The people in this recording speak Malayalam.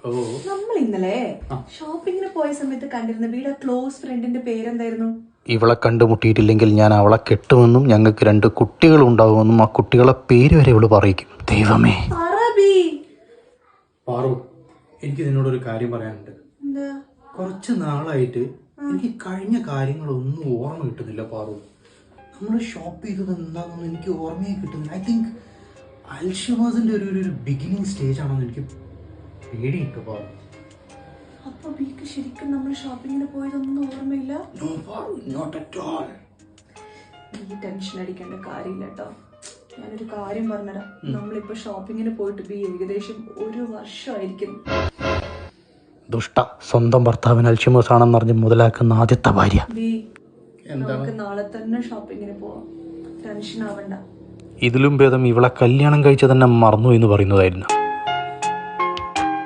നമ്മൾ ഇന്നലെ ഷോപ്പിങ്ങിന് പോയ സമയത്ത് കണ്ടിരുന്ന വീട് ക്ലോസ് ഫ്രണ്ടിന്റെ പേരെന്തായിരുന്നു? ഇവളെ കണ്ടുമുട്ടിയിട്ടില്ലെങ്കിൽ ഞാൻ അവളെ കെട്ടുമെന്നും ഞങ്ങൾക്ക് 2 കുട്ടികൾ ഉണ്ടാവുമെന്നും ആ കുട്ടികളെ പേര് വരെ ഇവള് പറയിക്കും. ദൈവമേ. പാറു, എനിക്ക് നിന്നോടൊരു കാര്യം പറയാനുണ്ട്. കുറച്ച് നാളായിട്ട് എനിക്ക് കഴിഞ്ഞ കാര്യങ്ങളൊന്നും ഓർമ്മ കിട്ടുന്നില്ല പാറു. നമ്മൾ ഷോപ്പ് ചെയ്തത് എന്താണെന്ന് എനിക്ക് ഓർമ്മയെ കിട്ടുന്നില്ല. ഐ തിങ്ക് അൽഷിമേഴ്സിന്റെ ഒരു ബിഗിനിങ് സ്റ്റേജ് ആണെന്ന് എനിക്ക് പേടിയിട്ട് പാറു. അപ്പൊ ബീക്ക് ശരിക്കും നമ്മൾ ഷോപ്പിങ്ങിന് പോയതൊന്നും ഓർമ്മയില്ല? No Paru, not at all. നീ ടെൻഷൻ അടിക്കേണ്ട കാര്യമില്ല കേട്ടോ. ഞാനൊരു കാര്യം പറഞ്ഞുതരാം. നമ്മളിപ്പോ ഷോപ്പിങ്ങിന് പോയിട്ട് ഏകദേശം 1 വർഷമായിരിക്കും. ദുഷ്ട, സ്വന്തം ഭർത്താവിന് അൽഷിമേഴ്സ് ആണെന്ന് അറിഞ്ഞ് മുതലാക്കുന്ന ആദ്യത്തെ ഭാര്യ. നമുക്ക് നാളെ തന്നെ ഷോപ്പിങ്ങിന് പോവാം. ടെൻഷൻ ആവണ്ട. ഇതിലും ഭേദം ഇവളെ കല്യാണം കഴിച്ച തന്നെ മറന്നു എന്ന് പറയുന്നതായിരുന്നു.